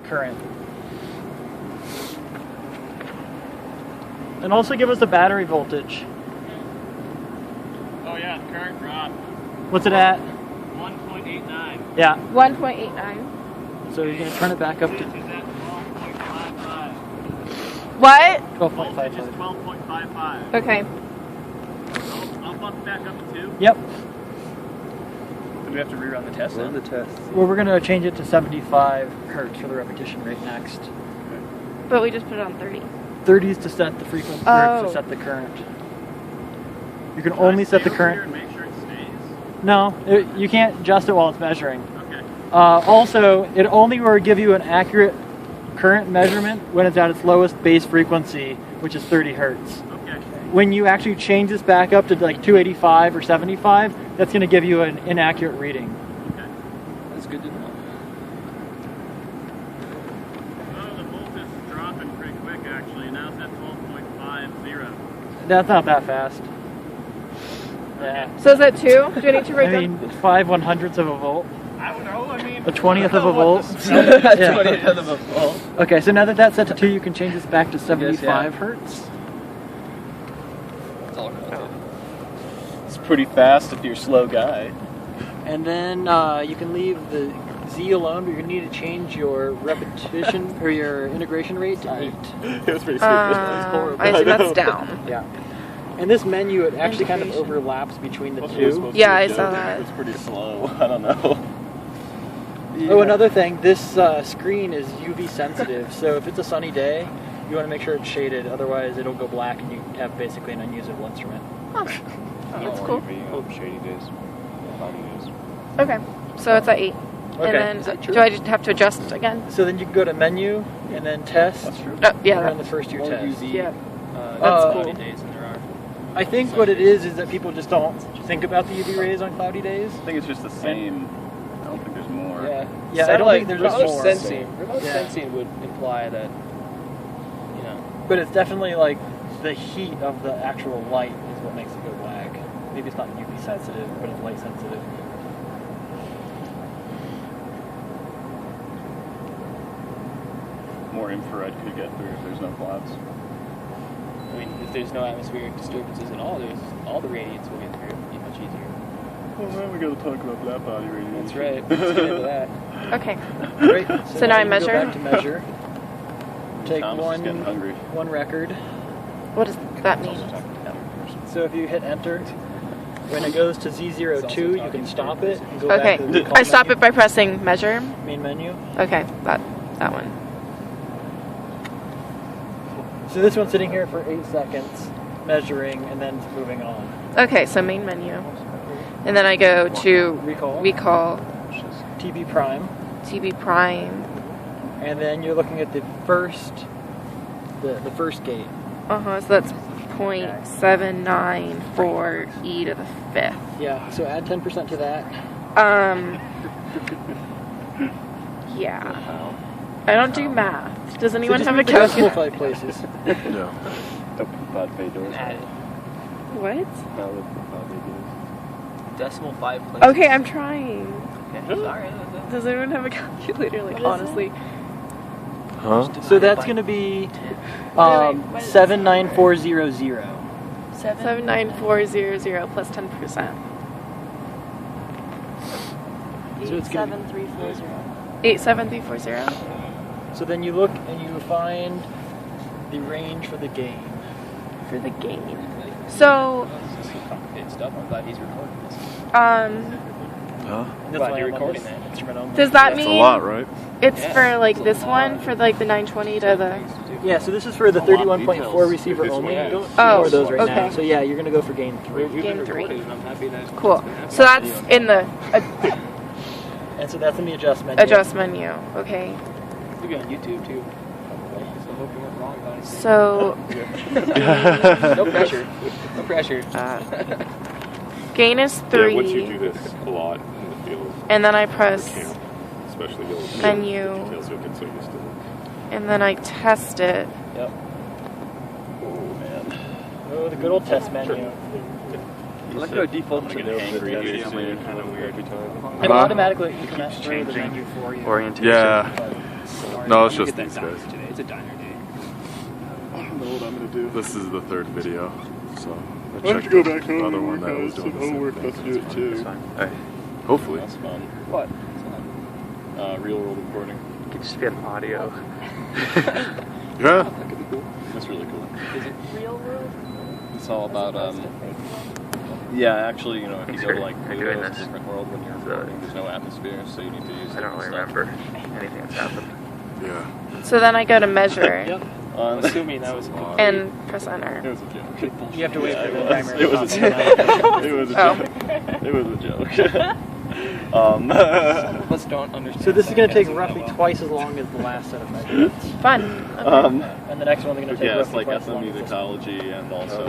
current. And also give us the battery voltage. Oh yeah, the current dropped. What's it at? 1.89. Yeah. 1.89. So you're going to turn it back up to... This is at 12.55. What? 12.55. 12.55. 12.55. Okay. I'll bump it back up to 2. Yep. Do we have to rerun the test? Run the test. Well, we're going to change it to 75 hertz for the repetition rate next. But we just put it on 30. 30 is to set the frequency, Oh. to set the current. You can only set the current. Make sure it stays. No, you can't adjust it while it's measuring. Okay. Also, it only will give you an accurate current measurement when it's at its lowest base frequency, which is 30 hertz. Okay. When you actually change this back up to like 285 or 75, that's going to give you an inaccurate reading. Okay. That's good to know. Oh, the volt is dropping pretty quick actually. Now it's at 12.50. That's not that fast. Yeah. So is that 2? Do I need to write I down? mean, 5/100ths of a volt. I don't know. I mean, A 20th of a volt. That's Yeah. 20th of a volt. Okay, so now that that's set to 2, you can change this back to 75 hertz. It's all relative. It's pretty fast if you're a slow guy. And then you can leave the Z alone, but you're going to need to change your repetition or your integration rate to 8. It was pretty stupid. I assume that's down. Yeah. In this menu, it actually kind of overlaps between the two. Yeah, I saw that. It's pretty slow. I don't know. Oh, another thing, this screen is UV sensitive, so if it's a sunny day, you want to make sure it's shaded, otherwise it'll go black and you have basically an unusable instrument. Oh, that's cool. Shady days. Cloudy days. Okay, so it's at 8. Okay. And then, do I just have to adjust again? So then you can go to menu, and then test, That's true. Oh, and yeah. run the first year test. Yeah. That's cool. Cloudy days than there are. I think what it is that people just don't think about the UV rays on cloudy days. I think it's just the same. I don't think there's more. Yeah, I don't think there's remote more. sensing. Remote Yeah. sensing would imply that, you know. But it's definitely like the heat of the actual light is what makes it go black. Maybe it's not UV sensitive, but it's light sensitive. More infrared could get through if there's no clouds. I mean, if there's no atmospheric disturbances at all, all the radiance will get through. It'll be much easier. Oh man, we gotta talk about black body radiation. That's right. Let's get into that. Okay. Great. So now I you measure? Go back to measure. Take Thomas is getting hungry. one record. What does that mean? So if you hit enter, when it goes to Z02, you can stop it and go Okay. back to the recall I stop menu. it by pressing measure. Main menu. Okay, that one. So this one's sitting here for 8 seconds, measuring, and then moving on. Okay, so main menu. And then I go to recall TB prime, TB prime. and then you're looking at the first gate. So that's 0.794 e to the 5th. Yeah. So add 10% to that. Yeah. I don't do math. Does anyone so have a just move calculator? the decimal 5 places. No. Bad pay doors. What? Decimal 5 places. Okay, I'm trying. Okay, sorry. Does anyone have a calculator? Like, honestly. Huh? So that's going to be what is it? 79400. 79400 plus 10%. So it's gonna 87340. So then you look and you find the range for the gain. For the gain. So, This is complicated stuff. I'm glad he's recording this. Huh? That's Glad why you're I'm on recording this that. instrument only. does that That's mean a lot, right? it's Yeah, for like it's a this lot. one, for like the 920 to the... Yeah, so this is for the A lot of 31.4 details. receiver only. Yeah. Don't Oh, ignore those right okay. now. So yeah, you're going to go for gain 3. Game 3. I'm happy that Cool. So that's in the And so that's in the adjust menu. adjust menu. Okay. We'll be on YouTube too. So I hope you weren't wrong about it. So, No pressure. No pressure. gain is 3. Yeah, once you do this a lot in the field, And then I press camp, especially you'll menu. the details you'll get so used to it. and then I test it. Yep. Oh, the good old test menu. I like how it defaults to Like an no. angry Yeah, dude. it's kind of weird every time. It automatically increments through the menu for you. Orientation. Yeah. So No, it's Look just at these that diner guys. today. It's a diner day. I don't know what I'm gonna do. This is the third video, so I have to go back home the other and one work that on was some doing the same homework. thing. Let's do it too. Hey, hopefully. That's fun. What? Real world recording. It could just be an audio. Yeah. That could be cool. That's really cool. Is it Real world? It's all about yeah, actually, you know, if you go to like Pluto, it's a different world when you're recording. There's no atmosphere, so you need to use I don't really different remember anything that's happened. Yeah. So then I go to measure Yep. I'm assuming that was and press enter. It was a joke. You have to wait for the Yeah, timer. it was a joke. It was a Oh. joke. It was a joke. Some of us don't understand. So this is going to take sarcasm roughly that well. twice as long as the last set of measurements. Fun. Okay. And the next one's going to take Yeah, it's roughly like twice as long as this one. ethnomusicology and also